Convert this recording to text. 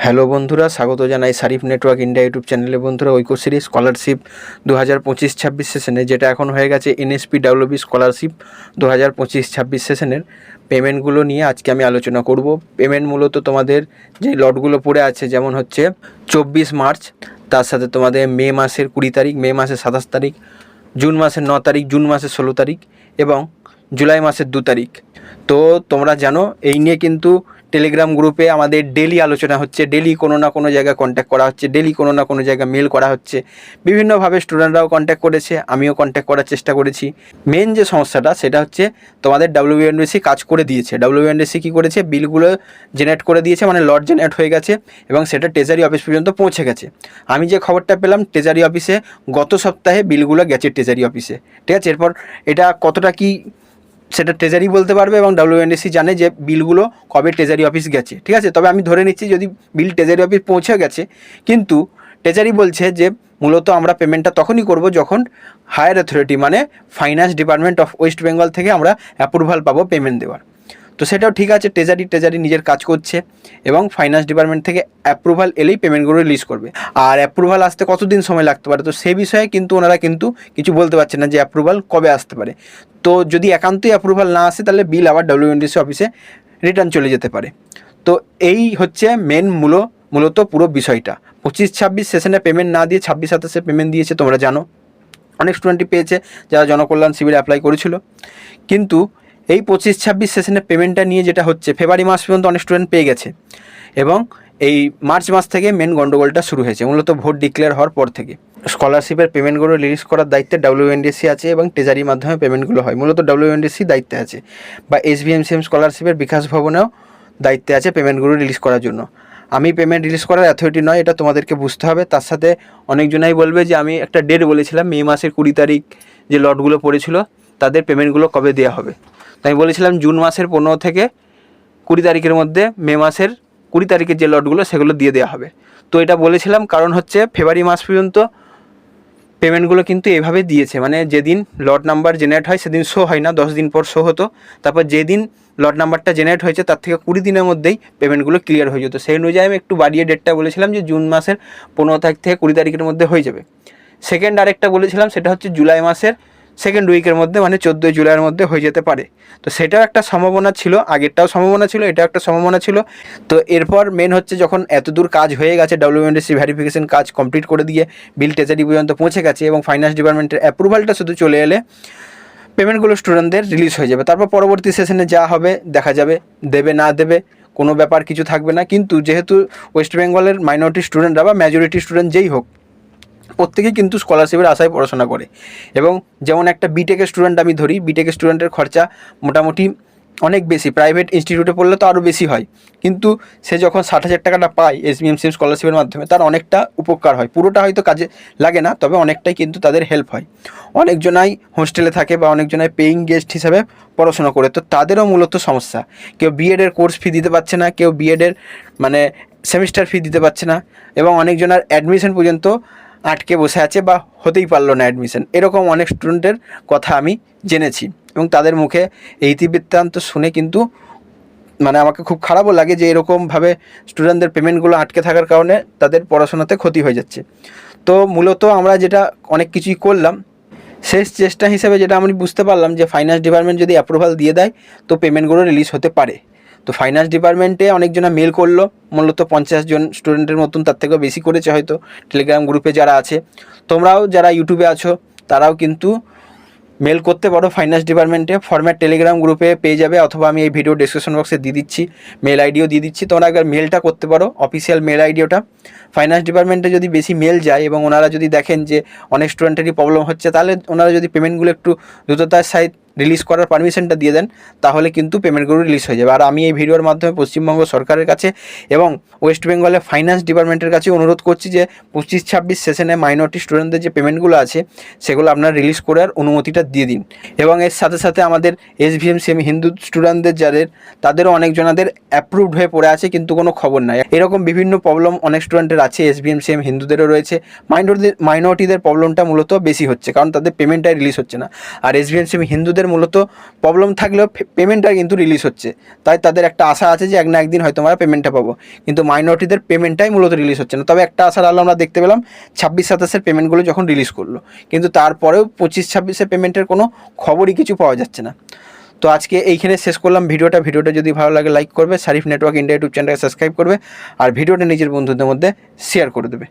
Hello বন্ধুরা, স্বাগত জানাই সারিফ নেটওয়ার্ক ইন্ডিয়া ইউটিউব চ্যানেলে। বন্ধুরা, ঐক্যশ্রী স্কলারশিপ 2025-26 সেশনে, যেটা এখন হয়ে গেছে এনএসপি ডাব্লিউবি স্কলারশিপ 2025-26 সেশনের পেমেন্টগুলো নিয়ে আজকে আমি আলোচনা করব। পেমেন্ট মূলত তোমাদের যে লটগুলো পড়ে আছে, যেমন হচ্ছে 24 মার্চ, তার সাথে তোমাদের মে মাসের 20 তারিখ, মে মাসের 27 তারিখ, জুন মাসের 9 তারিখ, জুন মাসের 16 তারিখ এবং জুলাই মাসের 2 তারিখ। তো তোমরা জানো, এই নিয়ে কিন্তু টেলিগ্রাম গ্রুপে আমাদের ডেলি আলোচনা হচ্ছে, ডেলি কোনো না কোনো জায়গায় কন্ট্যাক্ট করা হচ্ছে, ডেলি কোনো না কোনো জায়গায় মেল করা হচ্ছে, বিভিন্নভাবে স্টুডেন্টরাও কন্ট্যাক্ট করেছে, আমিও কন্ট্যাক্ট করার চেষ্টা করেছি। মেন যে সমস্যাটা সেটা হচ্ছে তোমাদের ডাব্লিউবিএনডিসি কাজ করে দিয়েছে। ডাব্লিউবিএনডিসি কী করেছে, বিলগুলো জেনারেট করে দিয়েছে, মানে লট জেনারেট হয়ে গেছে এবং সেটা ট্রেজারি অফিস পর্যন্ত পৌঁছে গেছে। আমি যে খবরটা পেলাম, ট্রেজারি অফিসে গত সপ্তাহে বিলগুলো গেছে ট্রেজারি অফিসে, ঠিক আছে। এরপর এটা কতটা কি সেটা ট্রেজারি বলতে পারবে এবং ডাব্লিউএনডিসি জানে যে বিলগুলো কবে ট্রেজারি অফিস গেছে, ঠিক আছে। তবে আমি ধরে নিচ্ছি যদি বিল ট্রেজারি অফিস পৌঁছে গেছে, কিন্তু ট্রেজারি বলছে যে মূলত আমরা পেমেন্টটা তখনই করব যখন হায়ার অথরিটি মানে finance department of West Bengal থেকে আমরা অ্যাপ্রুভাল পাবো পেমেন্ট দেওয়ার। তো সেটাও ঠিক আছে, ট্রেজারি নিজের কাজ করছে এবং ফাইন্যান্স ডিপার্টমেন্ট থেকে অ্যাপ্রুভাল এলেই পেমেন্টগুলো রিলিজ করবে। আর অ্যাপ্রুভাল আসতে কতদিন সময় লাগতে পারে, তো সে বিষয়ে কিন্তু ওনারা কিন্তু কিছু বলতে পারছে না যে অ্যাপ্রুভাল কবে আসতে পারে। তো যদি একান্তই অ্যাপ্রুভাল না আসে, তাহলে বিল আবার ডাব্লিউএনডিসি অফিসে রিটার্ন চলে যেতে পারে। তো এই হচ্ছে মেন মূলত পুরো বিষয়টা। 25-26 সেশনে পেমেন্ট না দিয়ে 26-27 পেমেন্ট দিয়েছে, তোমরা জানো। অনেক স্টুডেন্টই পেয়েছে যারা জনকল্যাণ শিবিরে অ্যাপ্লাই করেছিল। কিন্তু এই 25-26 সেশনের পেমেন্টটা নিয়ে যেটা হচ্ছে, ফেব্রুয়ারি মাস পর্যন্ত অনেক স্টুডেন্ট পেয়ে গেছে এবং এই মার্চ মাস থেকে মেন গন্ডগোলটা শুরু হয়েছে, মূলত ভোট ডিক্লেয়ার হওয়ার পর থেকে। স্কলারশিপের পেমেন্টগুলো রিলিজ করার দায়িত্বে ডাব্লিউএনডিসি আছে এবং ট্রেজারির মাধ্যমে পেমেন্টগুলো হয়, মূলত ডাব্লিউএনডিসি দায়িত্বে আছে, বা এসবিএমসিএম স্কলারশিপের বিকাশ ভবনেও দায়িত্বে আছে পেমেন্টগুলো রিলিজ করার জন্য। আমি পেমেন্ট রিলিজ করার অ্যাথরিটি নয়, এটা তোমাদেরকে বুঝতে হবে। তার সাথে অনেকজনাই বলবে যে আমি একটা ডেট বলেছিলাম, মে মাসের 20 তারিখ যে লটগুলো পড়েছিল তাদের পেমেন্টগুলো কবে দেওয়া হবে। তো আমি বলেছিলাম জুন মাসের 15 থেকে 20 তারিখের মধ্যে মে মাসের 20 তারিখের যে লটগুলো সেগুলো দিয়ে দেওয়া হবে। তো এটা বলেছিলাম কারণ হচ্ছে ফেব্রুয়ারি মাস পর্যন্ত পেমেন্টগুলো কিন্তু এভাবে দিয়েছে, মানে যেদিন লট নাম্বার জেনারেট হয় সেদিন শো হয় না, 10 দিন পর শো হতো। তারপর যেদিন লট নাম্বারটা জেনারেট হয়েছে তার থেকে 20 দিনের মধ্যেই পেমেন্টগুলো ক্লিয়ার হয়ে যেত। সেই অনুযায়ী আমি একটু বাড়িয়ে ডেটটা বলেছিলাম যে জুন মাসের 15 তারিখ থেকে 20 তারিখের মধ্যে হয়ে যাবে। সেকেন্ড আরেকটা বলেছিলাম, সেটা হচ্ছে জুলাই মাসের সেকেন্ড উইকের মধ্যে, মানে 14 জুলাইয়ের মধ্যে হয়ে যেতে পারে। তো সেটাও একটা সম্ভাবনা ছিল, আগেরটাও সম্ভাবনা ছিল, এটাও একটা সম্ভাবনা ছিল। তো এরপর মেন হচ্ছে যখন এতদূর কাজ হয়ে গেছে, ডাব্লিউএনডিসি ভেরিফিকেশন কাজ কমপ্লিট করে দিয়ে বিল ট্রেজারি পর্যন্ত পৌঁছে গেছে এবং ফাইন্যান্স ডিপার্টমেন্টের অ্যাপ্রুভালটা শুধু চলে এলে পেমেন্টগুলো স্টুডেন্টদের রিলিজ হয়ে যাবে। তারপর পরবর্তী সেশনে যা হবে দেখা যাবে, দেবে না দেবে কোনো ব্যাপার কিছু থাকবে না। কিন্তু যেহেতু ওয়েস্ট বেঙ্গলের মাইনরিটি স্টুডেন্টরা বা মেজরিটি স্টুডেন্ট যেই হোক, প্রত্যেকেই কিন্তু স্কলারশিপের আশায় পড়াশোনা করে। এবং যেমন একটা বিটেকের স্টুডেন্ট আমি ধরি, বিটেকের স্টুডেন্টের খরচা মোটামুটি অনেক বেশি, প্রাইভেট ইনস্টিটিউটে পড়লে তো আরও বেশি হয়। কিন্তু সে যখন 60,000 টাকাটা পায় এসবিএমসিএম স্কলারশিপের মাধ্যমে, তার অনেকটা উপকার হয়। পুরোটা হয়তো কাজে লাগে না, তবে অনেকটাই কিন্তু তাদের হেল্প হয়। অনেকজনাই হোস্টেলে থাকে বা অনেকজনাই পেইং গেস্ট হিসাবে পড়াশোনা করে, তো তাদেরও মূলত সমস্যা। কেউ বিএডের কোর্স ফি দিতে পারছে না, কেউ বিএডের মানে সেমিস্টার ফি দিতে পারছে না, এবং অনেকজনের অ্যাডমিশন পর্যন্ত আটকে বসে আছে বা হতেই পারলো না অ্যাডমিশন। এরকম অনেক স্টুডেন্টের কথা আমি জেনেছি এবং তাদের মুখে এই ইতিবৃত্তান্ত শুনে কিন্তু মানে আমাকে খুব খারাপও লাগে যে এরকমভাবে স্টুডেন্টদের পেমেন্টগুলো আটকে থাকার কারণে তাদের পড়াশোনাতে ক্ষতি হয়ে যাচ্ছে। তো মূলত আমরা যেটা অনেক কিছুই করলাম, শেষ চেষ্টা হিসেবে যেটা আমি বুঝতে পারলাম যে ফাইন্যান্স ডিপার্টমেন্ট যদি অ্যাপ্রুভাল দিয়ে দেয় তো পেমেন্টগুলো রিলিজ হতে পারে। তো ফাইন্যান্স ডিপার্টমেন্টে অনেকজনা মেল করলো, মূলত 50 জন স্টুডেন্টের মতন, তার থেকেও বেশি করেছে হয়তো টেলিগ্রাম গ্রুপে যারা আছে। তোমরাও যারা ইউটিউবে আছো তারাও কিন্তু মেল করতে পারো ফাইন্যান্স ডিপার্টমেন্টে, ফরম্যাট টেলিগ্রাম গ্রুপে পেয়ে যাবে, অথবা আমি এই ভিডিও ডিসক্রিপশন বক্সে দিয়ে দিচ্ছি, মেল আইডিও দিয়ে দিচ্ছি। তোমরা একবার মেলটা করতে পারো, অফিসিয়াল মেল আইডি ওটা। ফাইন্যান্স ডিপার্টমেন্টে যদি বেশি মেল যায় এবং ওনারা যদি দেখেন যে অনেক স্টুডেন্টেরই প্রবলেম হচ্ছে, তাহলে ওনারা যদি পেমেন্টগুলো একটু দ্রুততার সাথে রিলিজ করার পারমিশনটা দিয়ে দেন, তাহলে কিন্তু পেমেন্টগুলো রিলিজ হয়ে যাবে। আর আমি এই ভিডিওর মাধ্যমে পশ্চিমবঙ্গ সরকারের কাছে এবং ওয়েস্ট বেঙ্গলের ফাইন্যান্স ডিপার্টমেন্টের কাছে অনুরোধ করছি যে 25-26 সেশনে মাইনরিটি স্টুডেন্টদের যে পেমেন্টগুলো আছে সেগুলো আপনারা রিলিজ করার অনুমতিটা দিয়ে দিন। এবং এর সাথে সাথে আমাদের এসভিএমসিএম হিন্দু স্টুডেন্টদের তাদেরও অনেকজনাদের অ্যাপ্রুভড হয়ে পড়ে আছে কিন্তু কোনো খবর নাই। এরকম বিভিন্ন প্রবলেম অনেক স্টুডেন্টের আছে, এসভিএমসিএম হিন্দুদেরও রয়েছে। মাইনরিটিদের প্রবলেমটা মূলত বেশি হচ্ছে, কারণ তাদের পেমেন্টটাই রিলিজ হচ্ছে না। আর এসভিএমসিএম হিন্দুদের মূলত প্রবলেম থাকলেও পেমেন্টটা কিন্তু রিলিজ হচ্ছে, তাই তাদের একটা আশা আছে যে এক না একদিন হয়তো আমরা পেমেন্টটা পাবো। কিন্তু মাইনরিটিদের পেমেন্টটাই মূলত রিলিজ হচ্ছে না। তবে একটা আশার আলো আমরা দেখতে পেলাম 26-27 পেমেন্টগুলো যখন রিলিজ করলো, কিন্তু তারপরেও 25-26 পেমেন্টের কোনো খবরই কিছু পাওয়া যাচ্ছে না। তো আজকে এইখানে শেষ করলাম ভিডিওটা যদি ভালো লাগে লাইক করবে, শারিফ নেটওয়ার্ক ইন্ডিয়া ইউটিউব চ্যানেলকে সাবস্ক্রাইব করবে, আর ভিডিওটা নিজের বন্ধুদের মধ্যে শেয়ার করে দেবে।